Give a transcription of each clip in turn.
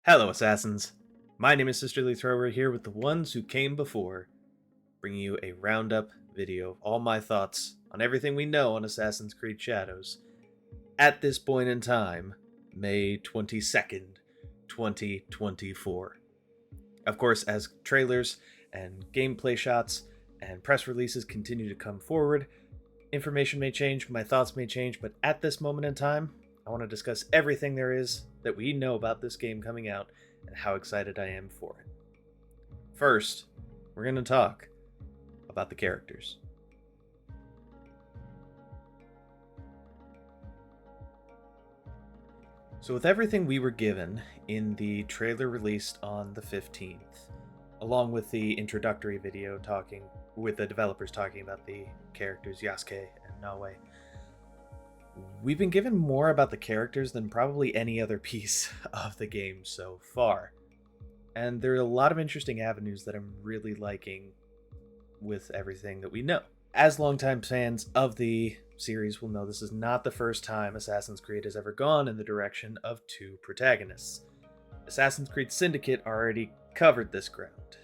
Hello, Assassins! My name is SisterlyThrower here with the ones who came before, bringing you a roundup video of all my thoughts on everything we know on Assassin's Creed Shadows at this point in time, May 22nd, 2024. Of course, as trailers and gameplay shots and press releases continue to come forward, information may change, my thoughts may change, but at this moment in time, I want to discuss everything there is that we know about this game coming out and how excited I am for it. First, we're going to talk about the characters. So with everything we were given in the trailer released on the 15th, along with the introductory video talking with the developers talking about the characters Yasuke and Naoe, we've been given more about the characters than probably any other piece of the game so far. And there are a lot of interesting avenues that I'm really liking with everything that we know. As longtime fans of the series will know, this is not the first time Assassin's Creed has ever gone in the direction of two protagonists. Assassin's Creed Syndicate already covered this ground.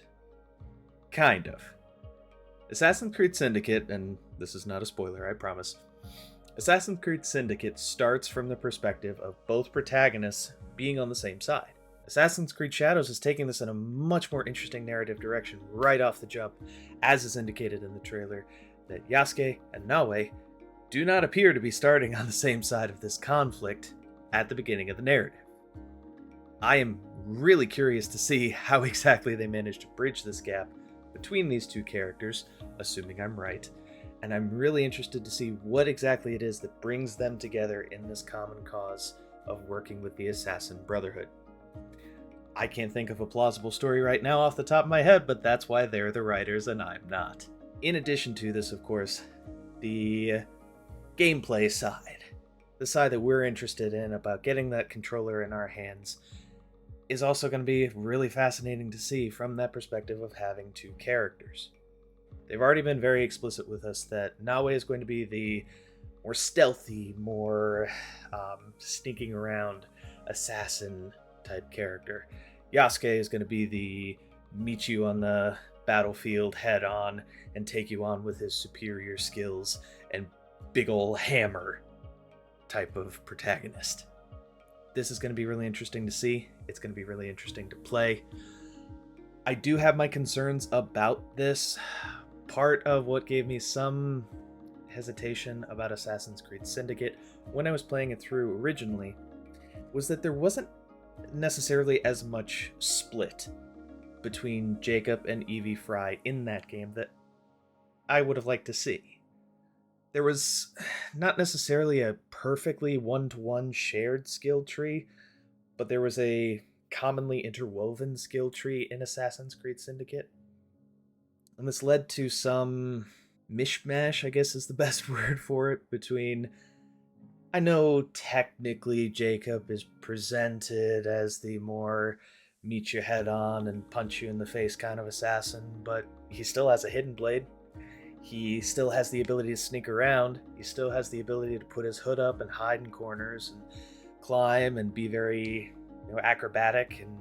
Kind of. Assassin's Creed Syndicate, and this is not a spoiler, I promise, Assassin's Creed Syndicate starts from the perspective of both protagonists being on the same side. Assassin's Creed Shadows is taking this in a much more interesting narrative direction right off the jump, as is indicated in the trailer, that Yasuke and Naoe do not appear to be starting on the same side of this conflict at the beginning of the narrative. I am really curious to see how exactly they managed to bridge this gap between these two characters, assuming I'm right, and I'm really interested to see what exactly it is that brings them together in this common cause of working with the Assassin Brotherhood. I can't think of a plausible story right now off the top of my head, but that's why they're the writers and I'm not. In addition to this, of course, the gameplay side, the side that we're interested in about getting that controller in our hands, is also going to be really fascinating to see from that perspective of having two characters. They've already been very explicit with us that Naoe is going to be the more stealthy, more sneaking around assassin type character. Yasuke is going to be the meet you on the battlefield head on and take you on with his superior skills and big ol' hammer type of protagonist. This is going to be really interesting to see. It's going to be really interesting to play. I do have my concerns about this. Part of what gave me some hesitation about Assassin's Creed Syndicate when I was playing it through originally was that there wasn't necessarily as much split between Jacob and Evie Fry in that game that I would have liked to see. There was not necessarily a perfectly one-to-one shared skill tree, but there was a commonly interwoven skill tree in Assassin's Creed Syndicate. And this led to some mishmash, I guess is the best word for it, between... I know technically Jacob is presented as the more meet you head on and punch you in the face kind of assassin, but he still has a hidden blade. He still has the ability to sneak around. He still has the ability to put his hood up and hide in corners and climb and be very, acrobatic and,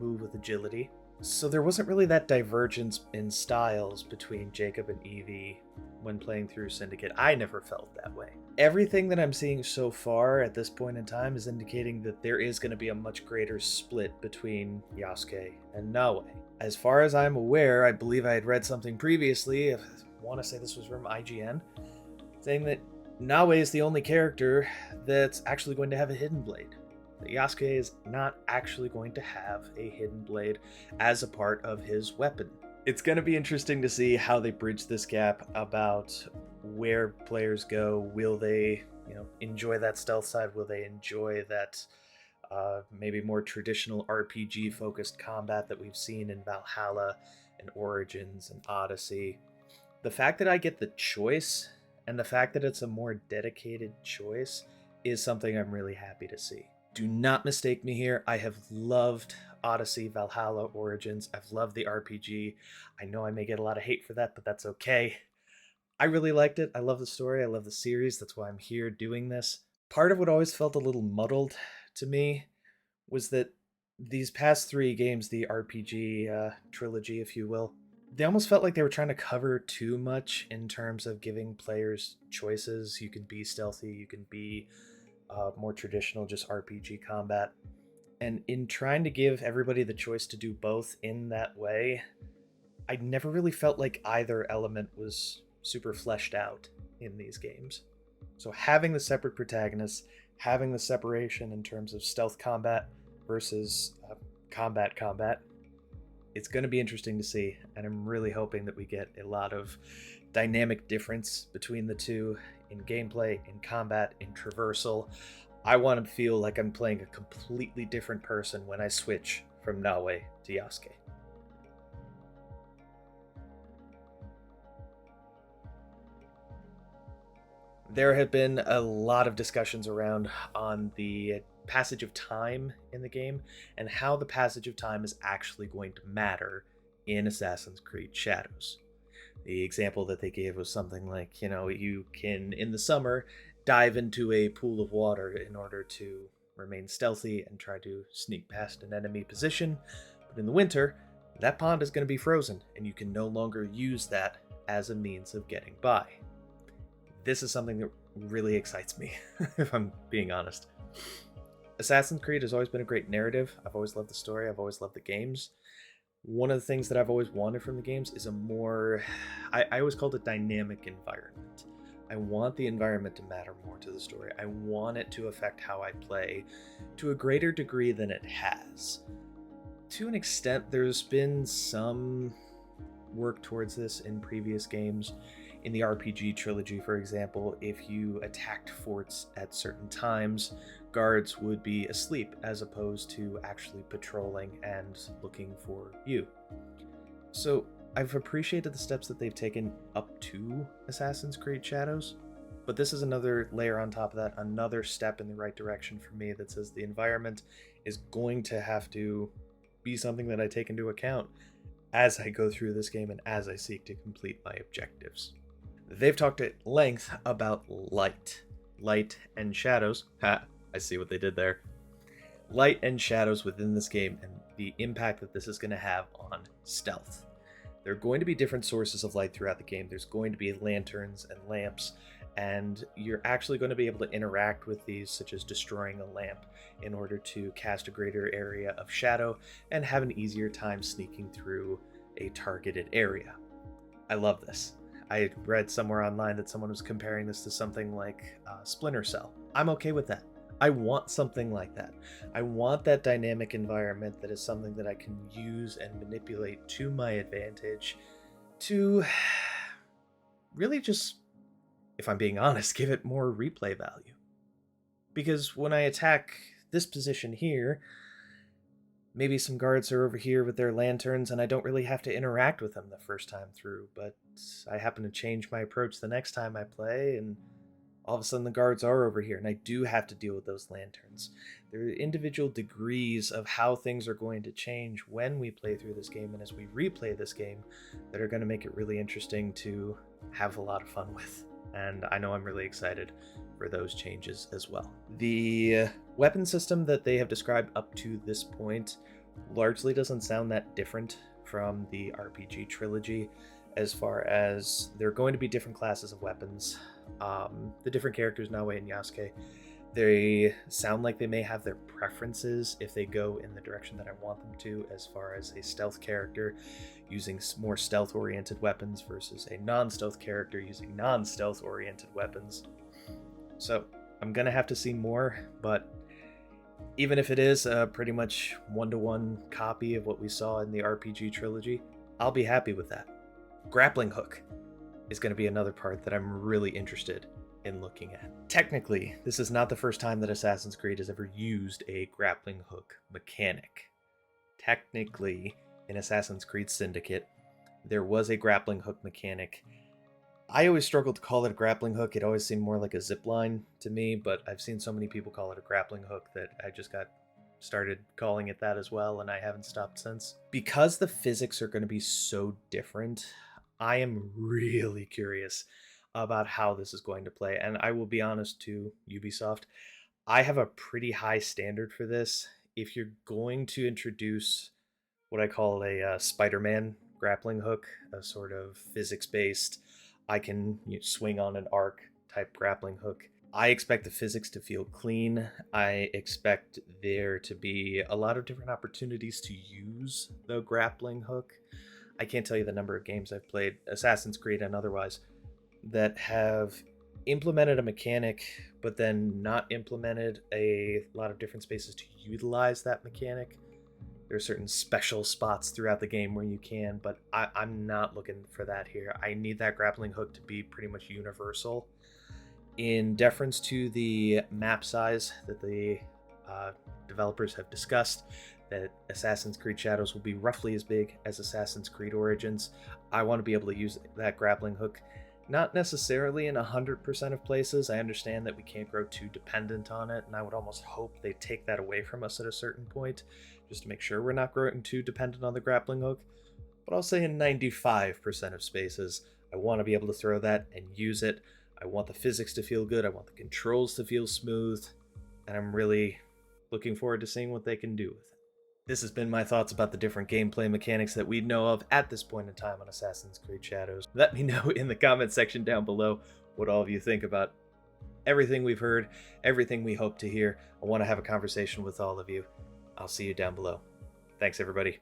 move with agility. So there wasn't really that divergence in styles between Jacob and Evie when playing through Syndicate. I never felt that way. Everything that I'm seeing so far at this point in time is indicating that there is going to be a much greater split between Yasuke and Naoe. As far as I'm aware, I believe I had read something previously, I want to say this was from IGN, saying that Naoe is the only character that's actually going to have a hidden blade. That Yasuke is not actually going to have a hidden blade as a part of his weapon. It's going to be interesting to see how they bridge this gap about where players go. Will they, enjoy that stealth side? Will they enjoy that maybe more traditional RPG-focused combat that we've seen in Valhalla and Origins and Odyssey? The fact that I get the choice and the fact that it's a more dedicated choice is something I'm really happy to see. Do not mistake me here. I have loved Odyssey, Valhalla, Origins. I've loved the RPG. I know I may get a lot of hate for that, but that's okay. I really liked it. I love the story. I love the series. That's why I'm here doing this. Part of what always felt a little muddled to me was that These past three games, the RPG trilogy, if you will, they almost felt like they were trying to cover too much in terms of giving players choices. You can be stealthy, you can be more traditional, just RPG combat. And in trying to give everybody the choice to do both in that way, I never really felt like either element was super fleshed out in these games. So having the separate protagonists, having the separation in terms of stealth combat versus combat, it's going to be interesting to see, and I'm really hoping that we get a lot of dynamic difference between the two in gameplay, in combat, in traversal. I want to feel like I'm playing a completely different person when I switch from Naoe to Yasuke. There have been a lot of discussions around on the passage of time in the game and how the passage of time is actually going to matter in Assassin's Creed Shadows. The example that they gave was something like, you can, in the summer, dive into a pool of water in order to remain stealthy and try to sneak past an enemy position. But in the winter, that pond is going to be frozen, and you can no longer use that as a means of getting by. This is something that really excites me, if I'm being honest. Assassin's Creed has always been a great narrative. I've always loved the story, I've always loved the games. One of the things that I've always wanted from the games is a more, I always called it dynamic environment. I want the environment to matter more to the story. I want it to affect how I play to a greater degree than it has. To an extent, there's been some work towards this in previous games. In the RPG trilogy, for example, if you attacked forts at certain times, guards would be asleep as opposed to actually patrolling and looking for you. So I've appreciated the steps that they've taken up to Assassin's Creed Shadows, but this is another layer on top of that, another step in the right direction for me that says the environment is going to have to be something that I take into account as I go through this game and as I seek to complete my objectives. They've talked at length about light and shadows. Ha, I see what they did there. Light and shadows within this game and the impact that this is going to have on stealth. There are going to be different sources of light throughout the game. There's going to be lanterns and lamps, and you're actually going to be able to interact with these, such as destroying a lamp, in order to cast a greater area of shadow and have an easier time sneaking through a targeted area. I love this. I read somewhere online that someone was comparing this to something like Splinter Cell. I'm okay with that. I want something like that. I want that dynamic environment that is something that I can use and manipulate to my advantage to really just, if I'm being honest, give it more replay value. Because when I attack this position here, maybe some guards are over here with their lanterns and I don't really have to interact with them the first time through, but I happen to change my approach the next time I play and all of a sudden the guards are over here and I do have to deal with those lanterns. There are individual degrees of how things are going to change when we play through this game and as we replay this game that are going to make it really interesting to have a lot of fun with. And I know I'm really excited for those changes as well. The weapon system that they have described up to this point largely doesn't sound that different from the RPG trilogy, as far as there are going to be different classes of weapons. The different characters, Naoe and Yasuke, they sound like they may have their preferences if they go in the direction that I want them to, as far as a stealth character using more stealth-oriented weapons versus a non-stealth character using non-stealth-oriented weapons. So I'm going to have to see more, but even if it is a pretty much one-to-one copy of what we saw in the RPG trilogy, I'll be happy with that. Grappling hook is going to be another part that I'm really interested in looking at. Technically, this is not the first time that Assassin's Creed has ever used a grappling hook mechanic. Technically, in Assassin's Creed Syndicate, there was a grappling hook mechanic. I always struggled to call it a grappling hook. It always seemed more like a zip line to me, but I've seen so many people call it a grappling hook that I just got started calling it that as well, and I haven't stopped since. Because the physics are going to be so different, I am really curious about how this is going to play. And I will be honest to Ubisoft, I have a pretty high standard for this if you're going to introduce what I call a Spider-Man grappling hook, a sort of physics-based, I can swing on an arc type grappling hook, I expect the physics to feel clean. I expect there to be a lot of different opportunities to use the grappling hook. I can't tell you the number of games I've played, Assassin's Creed and otherwise, that have implemented a mechanic but then not implemented a lot of different spaces to utilize that mechanic. There are certain special spots throughout the game where you can, but I'm not looking for that here. I need that grappling hook to be pretty much universal. In deference to the map size that the developers have discussed, that Assassin's Creed Shadows will be roughly as big as Assassin's Creed Origins, I want to be able to use that grappling hook. Not necessarily in 100% of places. I understand that we can't grow too dependent on it, and I would almost hope they take that away from us at a certain point, just to make sure we're not growing too dependent on the grappling hook. But I'll say in 95% of spaces, I want to be able to throw that and use it. I want the physics to feel good, I want the controls to feel smooth, and I'm really looking forward to seeing what they can do with it. This has been my thoughts about the different gameplay mechanics that we know of at this point in time on Assassin's Creed Shadows. Let me know in the comment section down below what all of you think about everything we've heard, everything we hope to hear. I want to have a conversation with all of you. I'll see you down below. Thanks, everybody.